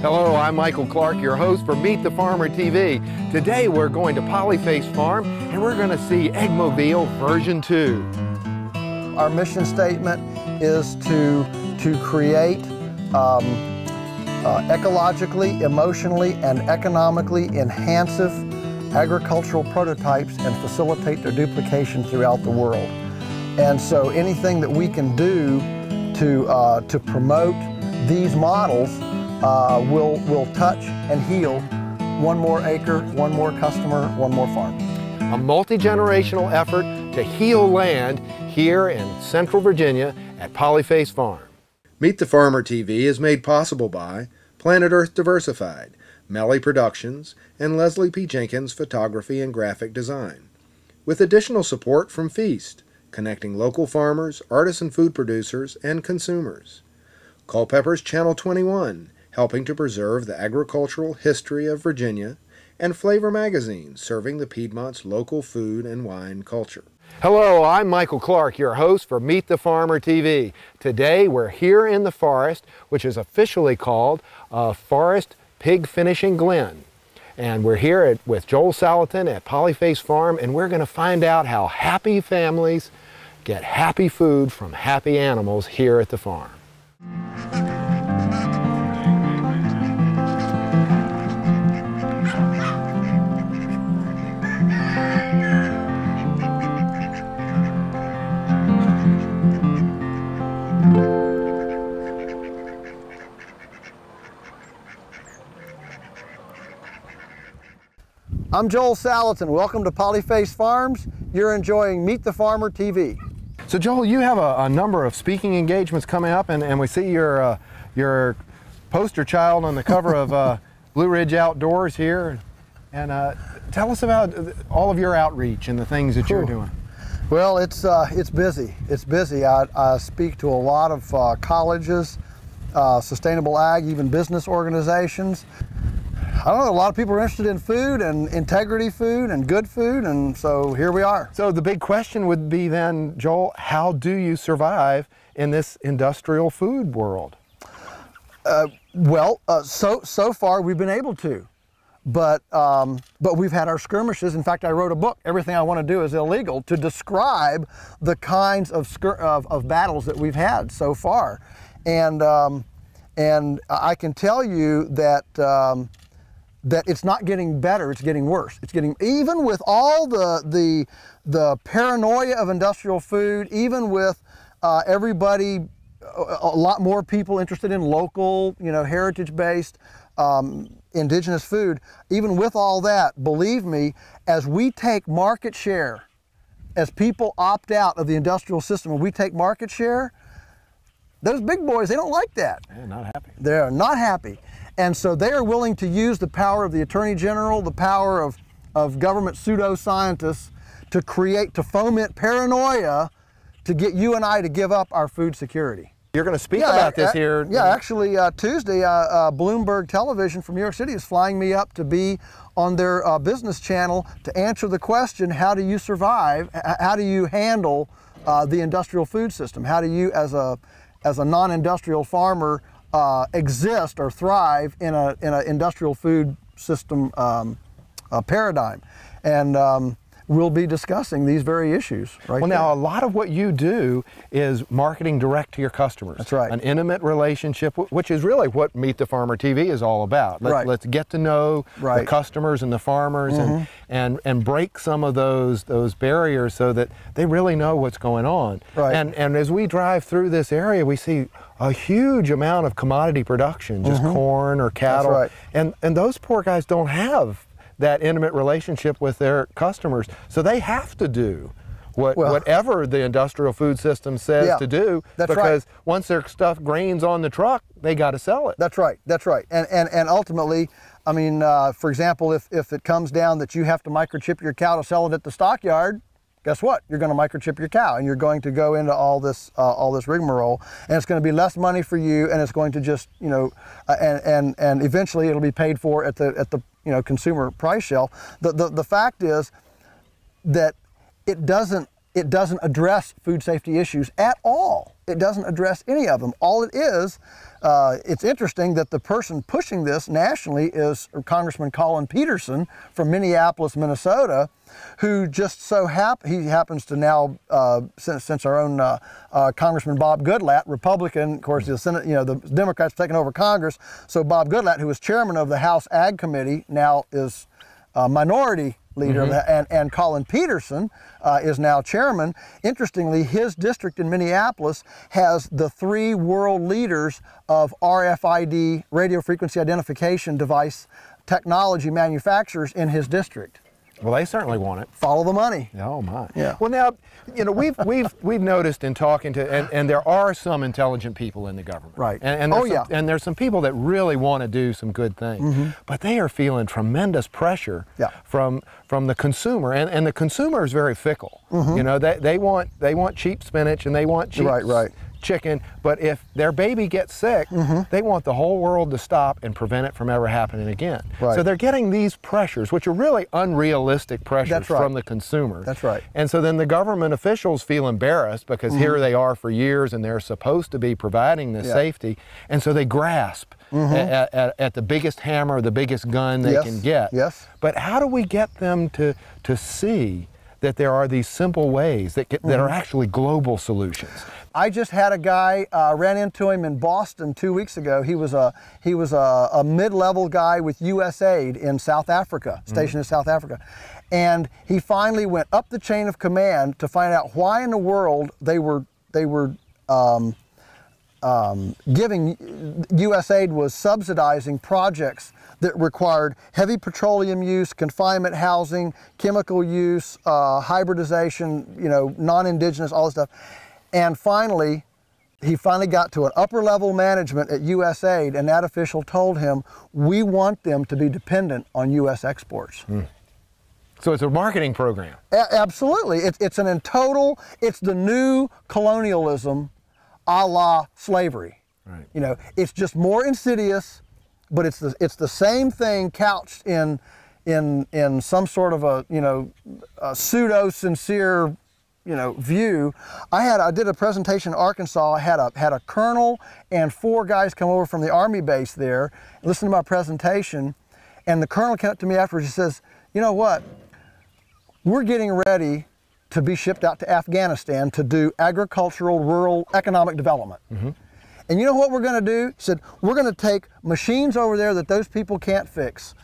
Hello, I'm Micahel-Clark, your host for Meet the Farmer TV. Today we're going to Polyface-Farm and we're going to see Eggmobile version 2. Our mission statement is to create ecologically, emotionally, and economically enhancive agricultural prototypes and facilitate their duplication throughout the world. And so anything that we can do to promote these models will touch and heal one more acre, one more customer, one more farm. A multi-generational effort to heal land here in Central Virginia at Polyface-Farm. Meet the Farmer TV is made possible by Planet Earth Diversified, Melli Productions, and Leslie P. Jenkins Photography and Graphic Design, with additional support from Feast, connecting local farmers, artisan food producers, and consumers. Culpeper's Channel 21, helping to preserve the agricultural history of Virginia, and Flavor Magazine, serving the Piedmont's local food and wine culture. Hello, I'm Micahel-Clark, your host for Meet the Farmer TV. Today we're here in the forest, which is officially called Forest Pig Finishing Glen. And we're here with Joel Salatin at Polyface-Farm, and we're going to find out how happy families get happy food from happy animals here at the farm. I'm Joel Salatin. Welcome to Polyface Farms. You're enjoying Meet the Farmer TV. So Joel, you have a number of speaking engagements coming up, and we see your poster child on the cover of Blue Ridge Outdoors here. And tell us about all of your outreach and the things that you're doing. Well, it's busy. It's busy. I speak to a lot of colleges, sustainable ag, even business organizations. I don't know, a lot of people are interested in food and integrity food and good food, and so here we are. So the big question would be then, Joel, how do you survive in this industrial food world? So far we've been able to, but we've had our skirmishes. In fact, I wrote a book, Everything I Want to Do is Illegal, to describe the kinds of battles that we've had so far. And I can tell you that that it's not getting better, it's getting worse. It's getting, even with all the paranoia of industrial food, even with everybody, a lot more people interested in local, heritage-based, indigenous food, even with all that, believe me, as we take market share, as people opt out of the industrial system and we take market share, those big boys, they don't like that. They're not happy. They're not happy. And so they are willing to use the power of the Attorney General, the power of government pseudoscientists to foment paranoia to get you and I to give up our food security. You're going to speak about this here. Yeah, actually Tuesday, Bloomberg Television from New York City is flying me up to be on their business channel to answer the question, how do you survive? How do you handle the industrial food system? How do you, as a non-industrial farmer, exist or thrive in an industrial food system paradigm? And we'll be discussing these very issues right Well, there. now, a lot of what you do is marketing direct to your customers. That's right. An intimate relationship, which is really what Meet the Farmer TV is all about. Let's get to know the customers and the farmers, and break some of those barriers so that they really know what's going on. Right. And as we drive through this area, we see a huge amount of commodity production, just corn or cattle. That's right. And those poor guys don't have that intimate relationship with their customers, so they have to do whatever the industrial food system says to do, because once their stuff grains on the truck, they got to sell it. That's right. That's right. And ultimately, I mean, for example, if it comes down that you have to microchip your cow to sell it at the stockyard, guess what? You're going to microchip your cow, and you're going to go into all this rigmarole, and it's going to be less money for you, and it's going to just, and eventually it'll be paid for at the consumer price shelf. The fact is that it doesn't address food safety issues at all. it doesn't address any of them. All it is, it's interesting that the person pushing this nationally is Congressman Collin Peterson from Minneapolis, Minnesota, who just so he happens to now, since our own Congressman Bob Goodlatte, Republican, of course, the Senate, the Democrats taking over Congress. So Bob Goodlatte, who was chairman of the House Ag Committee, now is minority leader, and Collin Peterson is now chairman. Interestingly, his district in Minneapolis has the 3 world leaders of RFID, radio frequency identification device technology manufacturers in his district. Well, they certainly want it. Follow the money. Oh my. Yeah. Well, now, we've noticed in talking to, and there are some intelligent people in the government. Right. And there's some people that really want to do some good things, but they are feeling tremendous pressure from the consumer, and the consumer is very fickle. They want cheap spinach and they want cheap chicken, but if their baby gets sick, they want the whole world to stop and prevent it from ever happening again. Right. So they're getting these pressures, which are really unrealistic pressures from the consumer. That's right. And so then the government officials feel embarrassed because here they are for years and they're supposed to be providing this safety, and so they grasp at the biggest hammer, the biggest gun they can get. Yes. But how do we get them to see that there are these simple ways that are actually global solutions? I just had a guy, ran into him in Boston 2 weeks ago. He was a mid-level guy with USAID in South Africa, stationed in South Africa. And he finally went up the chain of command to find out why in the world they were USAID was subsidizing projects that required heavy petroleum use, confinement housing, chemical use, hybridization, non-indigenous, all this stuff. And finally, he finally got to an upper level management at USAID, and that official told him, we want them to be dependent on US exports. So it's a marketing program. Absolutely. It's the new colonialism a la slavery. Right. It's just more insidious, but it's the same thing couched in some sort of a pseudo-sincere view. I did a presentation in Arkansas. I had a colonel and 4 guys come over from the Army base there, listen to my presentation, and the colonel came up to me afterwards. He says, "You know what? We're getting ready to be shipped out to Afghanistan to do agricultural, rural, economic development. And you know what we're going to do?" He said, "We're going to take machines over there that those people can't fix.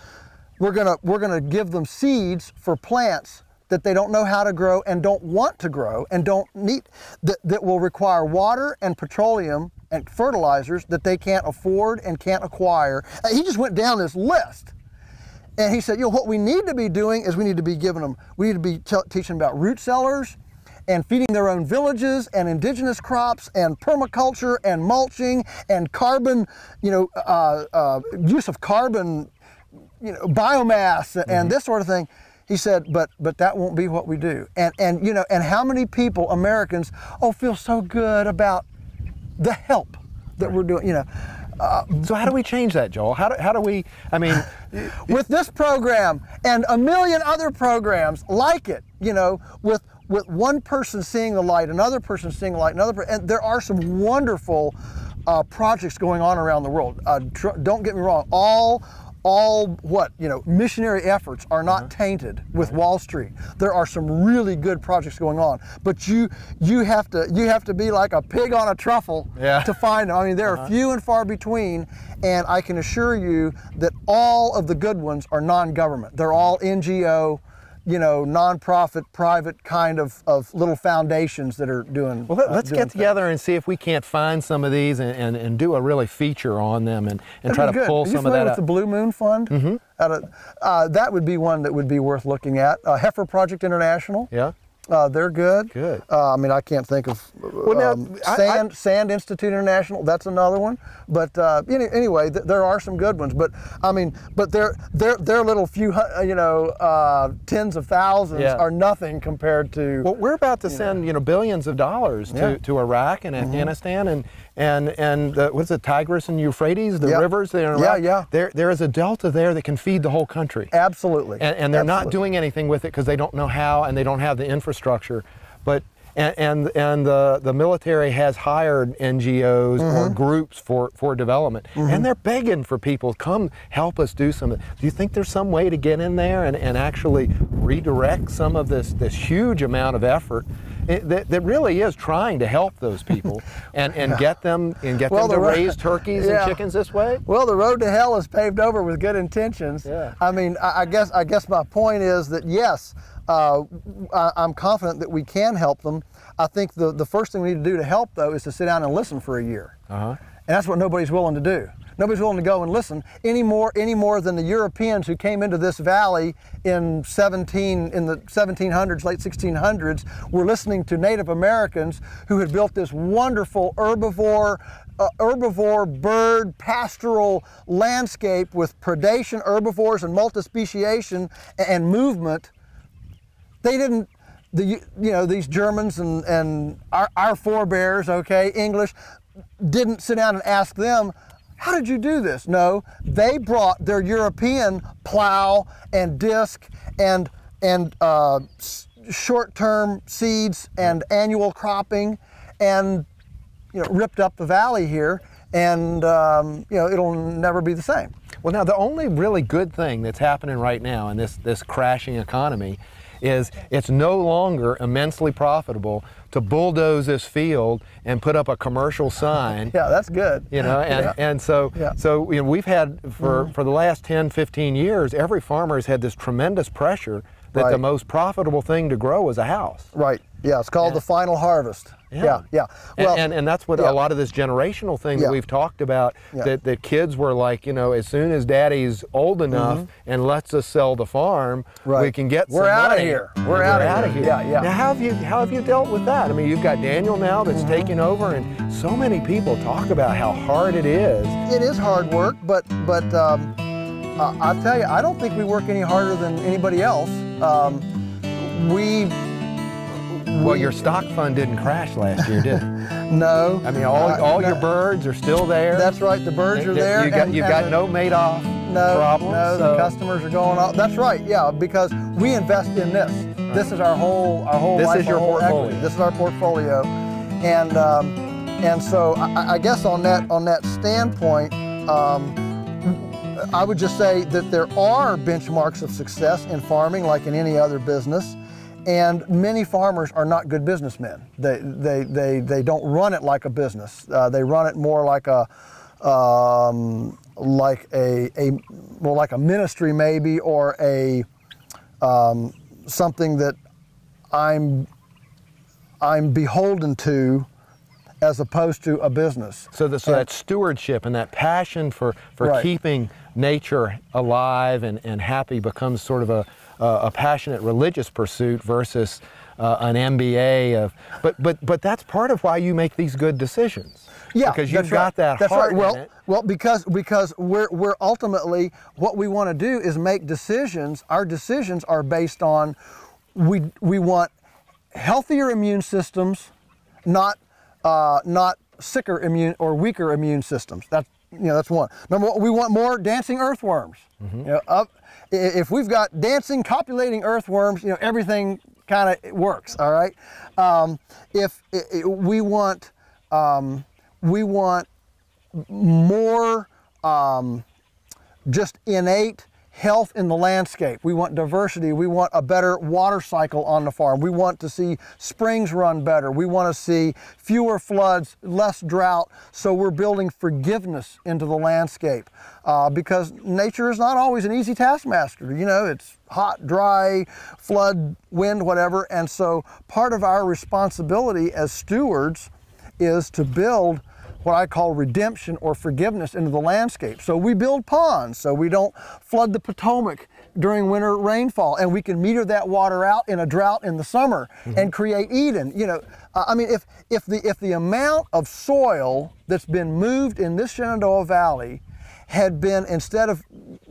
We're going to give them seeds for plants that they don't know how to grow and don't want to grow and don't need, that will require water and petroleum and fertilizers that they can't afford and can't acquire." He just went down this list. And he said, what we need to be doing is we need to be teaching about root cellars and feeding their own villages and indigenous crops and permaculture and mulching and carbon, use of carbon, biomass and this sort of thing. He said, but that won't be what we do. And how many people, Americans, feel so good about the help that we're doing, So how do we change that, Joel? How do we, with this program and a million other programs like it, with one person seeing the light, another person seeing the light, and there are some wonderful projects going on around the world. Don't get me wrong, all missionary efforts are not tainted with Wall Street. There are some really good projects going on, but you have to be like a pig on a truffle to find them. There are few and far between, and I can assure you that all of the good ones are non-government. They're all NGO, non-profit, private kind of little foundations that are doing. Well, let's get together and see if we can't find some of these and do a really feature on them and try to pull some of that out. up. The Blue Moon Fund? That would be one that would be worth looking at. Heifer Project International. Yeah. They're good. Good. I can't think of Sand Institute International. That's another one. But anyway, there are some good ones. But they're little few, tens of thousands are nothing compared to. Well, we're about to send billions of dollars to Iraq and Afghanistan and what is it, Tigris and Euphrates, the rivers there in Iraq. There is a delta there that can feed the whole country. Absolutely. And they're not doing anything with it because they don't know how and they don't have the infrastructure. And the military has hired NGOs or groups for development, and they're begging for people, come help us do some. Do you think there's some way to get in there and actually redirect some of this huge amount of effort that really is trying to help those people and get them to raise turkeys and chickens this way? Well, the road to hell is paved over with good intentions. Yeah. I mean, I guess my point is that yes, I'm confident that we can help them. I think the first thing we need to do to help, though, is to sit down and listen for a year. And that's what nobody's willing to do. Nobody's willing to go and listen any more than the Europeans who came into this valley in the 1700s, late 1600s, were listening to Native Americans who had built this wonderful herbivore bird pastoral landscape with predation, herbivores, and multispeciation and movement. They didn't, these Germans and our forebears, okay, English, didn't sit down and ask them, how did you do this? No, they brought their European plow and disc and short-term seeds and annual cropping, and ripped up the valley here, and it'll never be the same. Well, now the only really good thing that's happening right now in this crashing economy is it's no longer immensely profitable to bulldoze this field and put up a commercial sign. Yeah, that's good. So we've had for the last 10, 15 years, every farmer has had this tremendous pressure that the most profitable thing to grow is a house. Right. Yeah, it's called the final harvest. Yeah. Well, and that's what a lot of this generational thing that we've talked about, that kids were like, as soon as daddy's old enough and lets us sell the farm, we can get some money. We're out of here. We're out of here. Yeah. Now, how have you dealt with that? I mean, you've got Daniel now that's taking over, and so many people talk about how hard it is. It is hard work, but I'll tell you, I don't think we work any harder than anybody else. Well, your stock fund didn't crash last year, did it? No. I mean, all your birds are still there. That's right, the birds are there. You've got no Madoff problems. No, the customers are going off. That's right, yeah, because we invest in this. Right. This is our whole life. This is your portfolio. Equity. This is our portfolio, and so I guess on that standpoint, I would just say that there are benchmarks of success in farming, like in any other business. And many farmers are not good businessmen. They don't run it like a business. They run it more like a ministry maybe, or a something that I'm beholden to, as opposed to a business. So that stewardship and that passion for keeping nature alive and happy becomes sort of a passionate religious pursuit versus an MBA but that's part of why you make these good decisions. Yeah, because you've got that heart in it. Well, because we're ultimately, what we want to do is make decisions. Our decisions are based on, we want healthier immune systems, not sicker immune or weaker immune systems. That's one. Number one, we want more dancing earthworms. If we've got dancing, copulating earthworms, everything kind of works. All right. We want more just innate health in the landscape. We want diversity. We want a better water cycle on the farm. We want to see springs run better. We want to see fewer floods, less drought. So we're building forgiveness into the landscape, because nature is not always an easy taskmaster. It's hot, dry, flood, wind, whatever. And so part of our responsibility as stewards is to build what I call redemption or forgiveness into the landscape. So we build ponds so we don't flood the Potomac during winter rainfall, and we can meter that water out in a drought in the summer and create Eden. I mean, if the amount of soil that's been moved in this Shenandoah Valley had been, instead of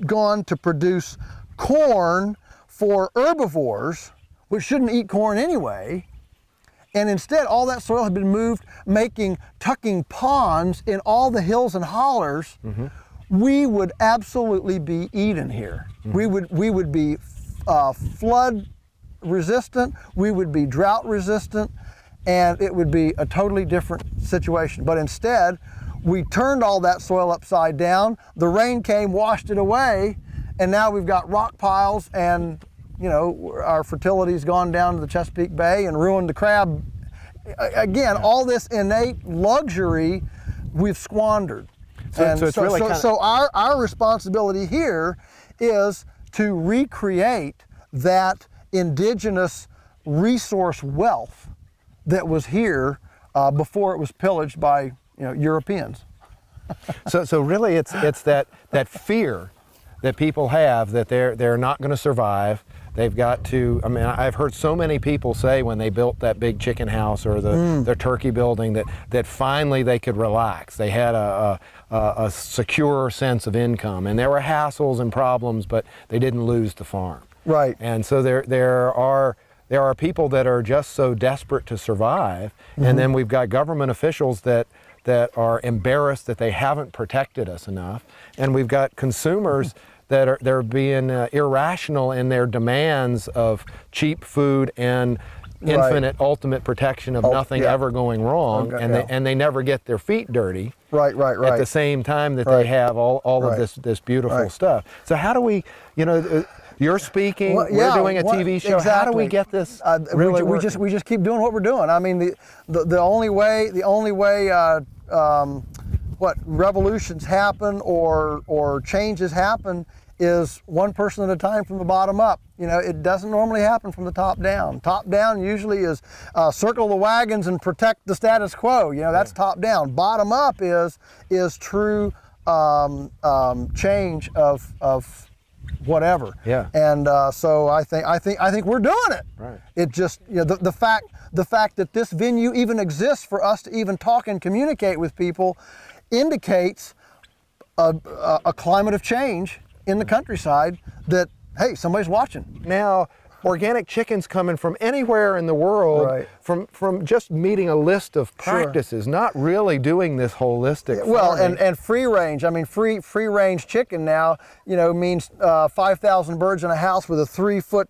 gone to produce corn for herbivores, which shouldn't eat corn anyway, and instead all that soil had been moved tucking ponds in all the hills and hollers, we would absolutely be Eden here. We would be flood resistant, we would be drought resistant, and it would be a totally different situation. But instead, we turned all that soil upside down, the rain came, washed it away, and now we've got rock piles, and you know, our fertility's gone down to the Chesapeake Bay and ruined the crab. Again, all this innate luxury we've squandered. So our responsibility here is to recreate that indigenous resource wealth that was here before it was pillaged by Europeans. so really it's that fear that people have that they're not going to survive. They've got to, I mean, I've heard so many people say when they built that big chicken house or the turkey building that finally they could relax. They had a secure sense of income, and there were hassles and problems, but they didn't lose the farm. Right. And so there are people that are just so desperate to survive, and then we've got government officials that are embarrassed that they haven't protected us enough, and we've got consumers that are being irrational in their demands of cheap food and infinite ultimate protection of nothing ever going wrong, and they never get their feet dirty. Right. At the same time that they have all of this beautiful stuff. So how do we, you're speaking, we're doing a TV show. Exactly. How do we get this really working? We just keep doing what we're doing. I mean, the only way what revolutions happen or changes happen is one person at a time from the bottom up. It doesn't normally happen from the top down. Top down usually is circle the wagons and protect the status quo. That's top down. Bottom up is true change of whatever. Yeah. And so I think we're doing it. Right. It just the fact that this venue even exists for us to even talk and communicate with people indicates a climate of change in the countryside that, hey, somebody's watching. Now, organic chicken's coming from anywhere in the world, from just meeting a list of practices, not really doing this holistic farming. And free range. I mean, free range chicken now, means 5,000 birds in a house with a 3-foot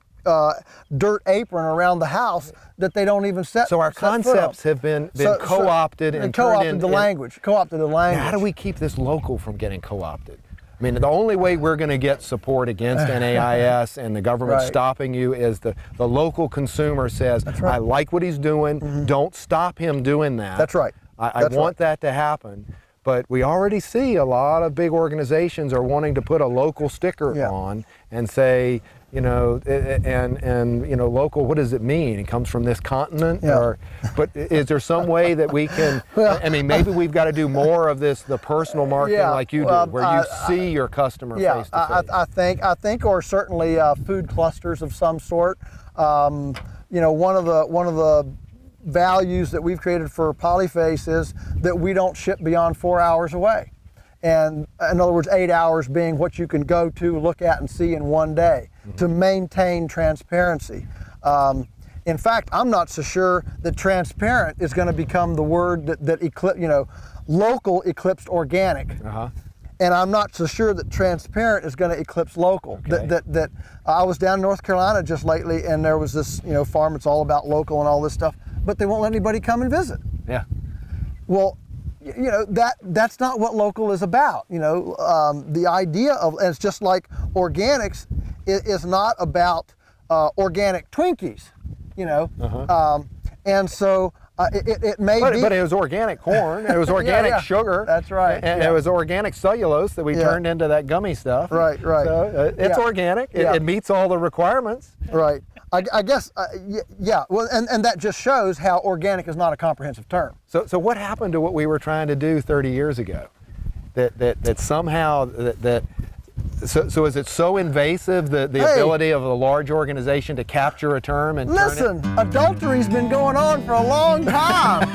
dirt apron around the house that they don't even set. So our concepts have been co-opted and co-opted the language. Co-opted the language. How do we keep this local from getting co-opted? I mean, the only way we're going to get support against NAIS and the government stopping you is the local consumer says, I like what he's doing, don't stop him doing that. That's right. I want that to happen. But we already see a lot of big organizations are wanting to put a local sticker on and say, local, what does it mean? It comes from this continent? But is there some way that we can, I mean, maybe we've got to do more of this, the personal marketing like you do, where you see your customer face to face. I think, or certainly food clusters of some sort. One of the values that we've created for Polyface is that we don't ship beyond 4 hours away. And in other words, 8 hours being what you can go to, look at, and see in one day to maintain transparency. In fact, I'm not so sure that transparent is going to become the word that local eclipsed organic. And I'm not so sure that transparent is going to eclipse local. That I was down in North Carolina just lately, and there was this farm that's all about local and all this stuff, but they won't let anybody come and visit. Yeah. Well, that's not what local is about. The idea of, and it's just like organics is not about organic Twinkies. And so it may be. But it was organic corn. It was organic sugar. That's right. And it was organic cellulose that we turned into that gummy stuff. Right. So it's organic. It meets all the requirements. Right. I guess, well, and that just shows how organic is not a comprehensive term. So what happened to what we were trying to do 30 years ago? That somehow, so is it so invasive, the ability of a large organization to capture a term and listen, adultery's been going on for a long time.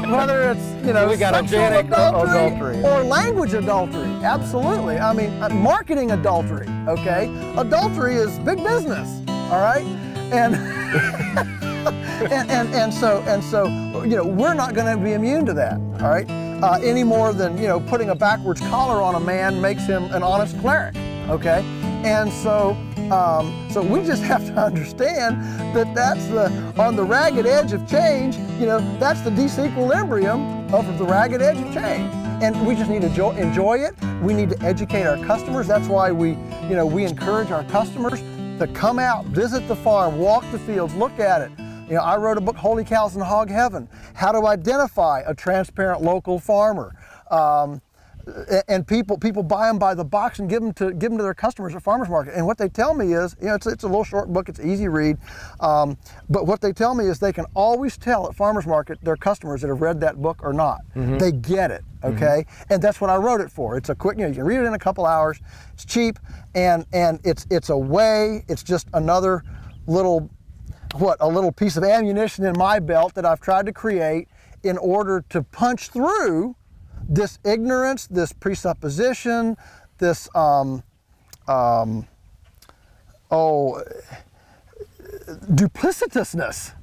Whether it's, we got organic adultery or language adultery, absolutely. I mean, marketing adultery, okay? Adultery is big business, all right? And and so we're not going to be immune to that, all right? Any more than putting a backwards collar on a man makes him an honest cleric, okay? And so So we just have to understand that that's on the ragged edge of change, that's the disequilibrium of the ragged edge of change. And we just need to enjoy it. We need to educate our customers. That's why we encourage our customers to come out, visit the farm, walk the fields, look at it. I wrote a book, Holy Cows in Hog Heaven, how to identify a transparent local farmer. And people buy them by the box and give them to their customers at farmers market. And what they tell me is, it's a little short book, it's easy read, but what they tell me is they can always tell at farmers market their customers that have read that book or not. They get it, okay? And that's what I wrote it for. It's a quick, you can read it in a couple hours. It's cheap, and it's a way. It's just another little piece of ammunition in my belt that I've tried to create in order to punch through this ignorance, this presupposition, this duplicitousness,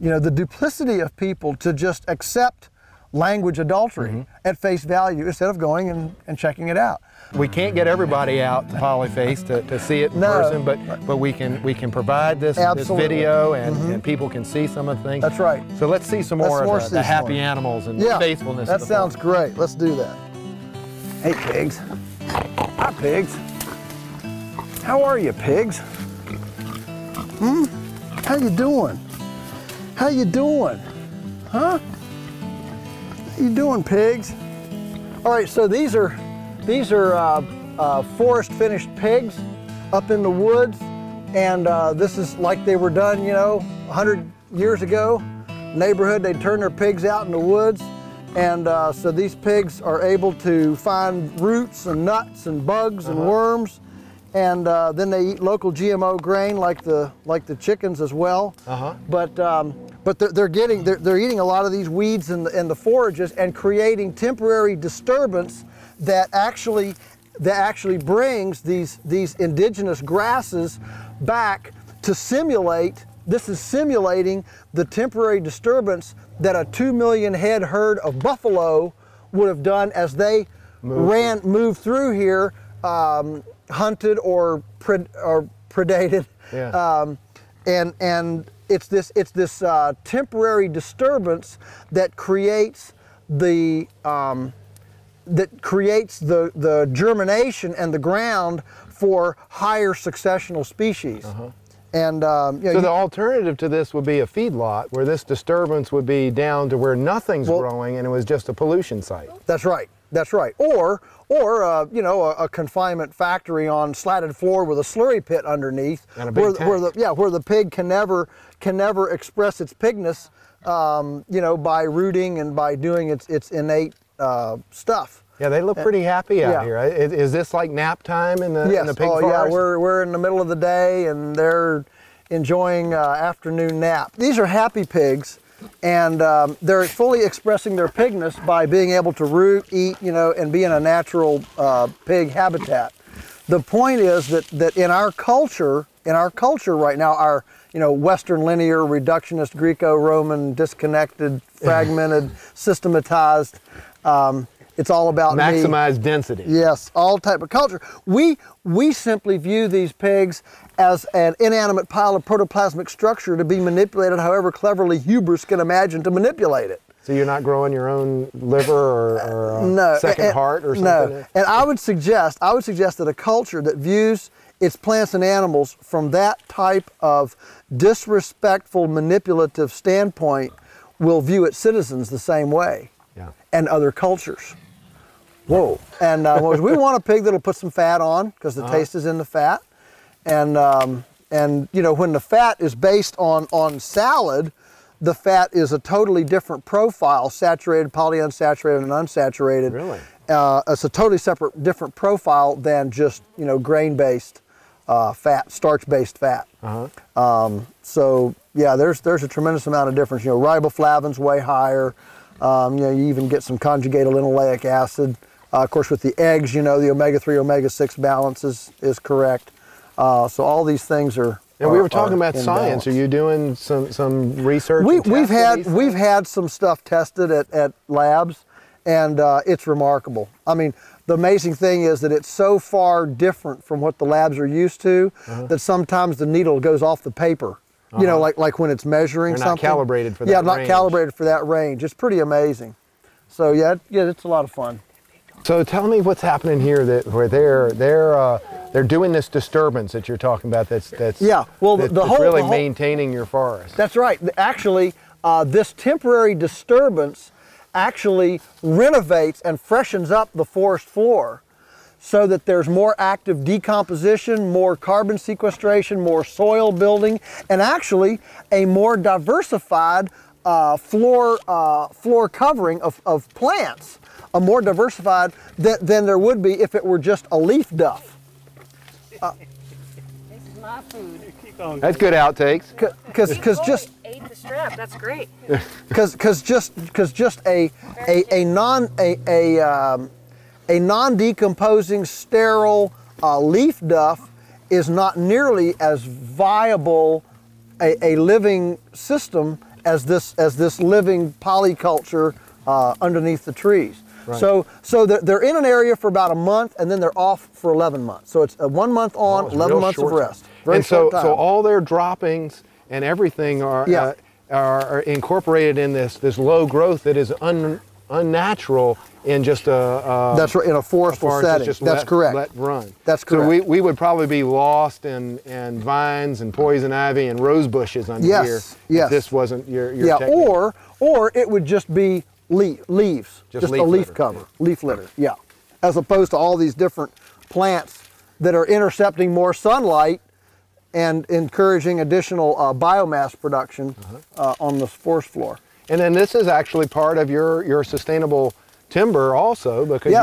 the duplicity of people to just accept language adultery at face value instead of going and checking it out. We can't get everybody out to Polyface to see it in person, but we can provide this video and people can see some of the things. That's right. So let's see some more of the happy animals and faithfulness. That sounds great. Let's do that. Hey pigs. Hi pigs. How are you pigs? How you doing? How you doing? Huh? How you doing, pigs? All right, so these are forest finished pigs up in the woods, and this is like they were done, 100 years ago. Neighborhood, they'd turn their pigs out in the woods, and so these pigs are able to find roots and nuts and bugs and worms, and then they eat local GMO grain like the chickens as well. But they're eating a lot of these weeds and the forages and creating temporary disturbance that actually brings these indigenous grasses back to simulate. This is simulating the temporary disturbance that a 2 million head herd of buffalo would have done as they moved through here, hunted or predated, and it's this temporary disturbance that creates the germination and the ground for higher successional species. And so the alternative to this would be a feedlot where this disturbance would be down to where nothing's growing and it was just a pollution site. That's right. That's right. Or a confinement factory on slatted floor with a slurry pit underneath, and a big tank. where the pig can never express its pigness, by rooting and by doing its innate stuff. Yeah, they look pretty happy out here. Is this like nap time in the pig forest? Yeah, we're in the middle of the day and they're enjoying afternoon nap. These are happy pigs, and they're fully expressing their pigness by being able to root, eat, and be in a natural pig habitat. The point is that in our culture right now, our Western linear, reductionist, Greco-Roman, disconnected, fragmented, systematized. It's all about maximize density. Yes, all type of culture. We simply view these pigs as an inanimate pile of protoplasmic structure to be manipulated however cleverly hubris can imagine to manipulate it. So you're not growing your own liver or second heart or something? No, and I would suggest that a culture that views its plants and animals from that type of disrespectful, manipulative standpoint will view its citizens the same way, and other cultures. Whoa. And we want a pig that'll put some fat on, because the taste is in the fat. And when the fat is based on salad, the fat is a totally different profile, saturated, polyunsaturated, and unsaturated. Really? It's a totally separate, different profile than just, you know, fat, starch-based fat. So yeah, there's a tremendous amount of difference. You know, riboflavins way higher. You know, you even get some conjugated linoleic acid. Of course, with the eggs, you know, the omega-3, omega-6 balance is correct. So all these things are. And we were talking about science. Are you doing some research? We've had some stuff tested at labs, and it's remarkable. I mean, the amazing thing is that it's so far different from what the labs are used to that sometimes the needle goes off the paper. You know, like when it's measuring They're something. not calibrated for that Yeah, not range. calibrated for that range. It's pretty amazing. So yeah, it's a lot of fun. So tell me what's happening here where they're doing this disturbance that you're talking about. That's yeah. Well, that's the whole really maintaining your forest. That's right. Actually, this temporary disturbance actually renovates and freshens up the forest floor, so that there's more active decomposition, more carbon sequestration, more soil building, and actually a more diversified floor covering of plants, a more diversified than there would be if it were just a leaf duff. This is my food. That's good outtakes. Because just ate the strap. That's great. because just a non-decomposing sterile leaf duff is not nearly as viable a living system as this living polyculture underneath the trees. Right. So they're in an area for about a month, and then they're off for 11 months. So it's a 1 month on, 11 months of rest. Very short time. So all their droppings and everything are incorporated in this low growth that is unnatural in just a that's right, in a forestal setting. That's correct. Let run. That's correct. So we would probably be lost in vines and poison ivy and rose bushes under here. Yes. If this wasn't your technique. or it would just be leaves, just leaf a leaf litter. cover, leaf litter, yeah. As opposed to all these different plants that are intercepting more sunlight and encouraging additional biomass production on the forest floor. And then this is actually part of your sustainable timber also, because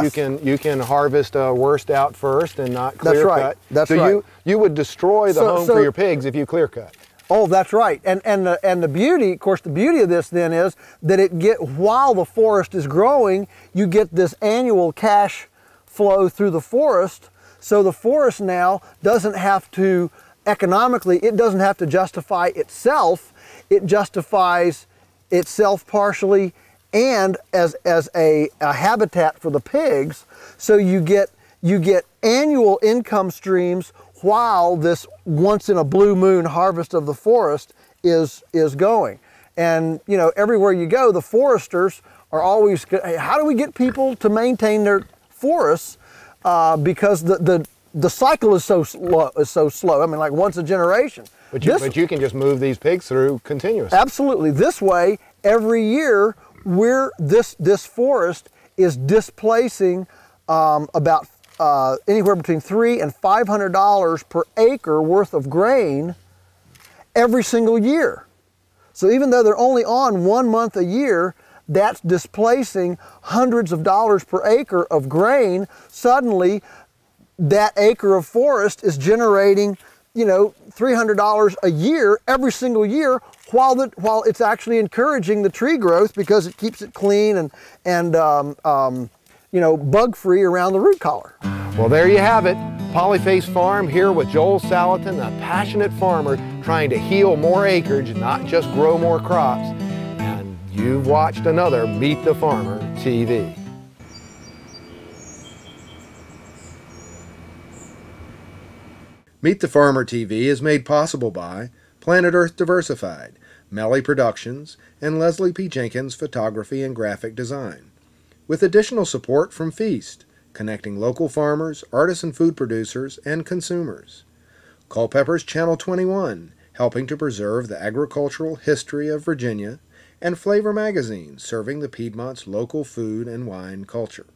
you can harvest worst out first and not clear That's right. cut. That's so right. you would destroy the home for your pigs if you clear cut. Oh, that's right. And the beauty, of course, the beauty of this then is that while the forest is growing, you get this annual cash flow through the forest. So the forest now doesn't have to, economically, it doesn't have to justify itself. It justifies itself partially and as a habitat for the pigs. So you get annual income streams while this once in a blue moon harvest of the forest is going. And you know, everywhere you go, the foresters are always, hey, how do we get people to maintain their forests? Because the cycle is so slow. I mean, like once a generation. But you can just move these pigs through continuously. Absolutely. This way, every year, this forest is displacing about anywhere between $300 and $500 per acre worth of grain every single year. So even though they're only on 1 month a year, that's displacing hundreds of dollars per acre of grain. Suddenly, that acre of forest is generating, you know, $300 a year every single year, while it's actually encouraging the tree growth because it keeps it clean and you know, bug-free around the root collar. Well, there you have it. Polyface-Farm here with Joel Salatin, a passionate farmer trying to heal more acreage, not just grow more crops. And you've watched another Meet the Farmer TV. Meet the Farmer TV is made possible by Planet Earth Diversified, Melli Productions, and Leslie P. Jenkins Photography and Graphic Design, with additional support from Feast, connecting local farmers, artisan food producers, and consumers. Culpeper's Channel 21, helping to preserve the agricultural history of Virginia, and Flavor Magazine, serving the Piedmont's local food and wine culture.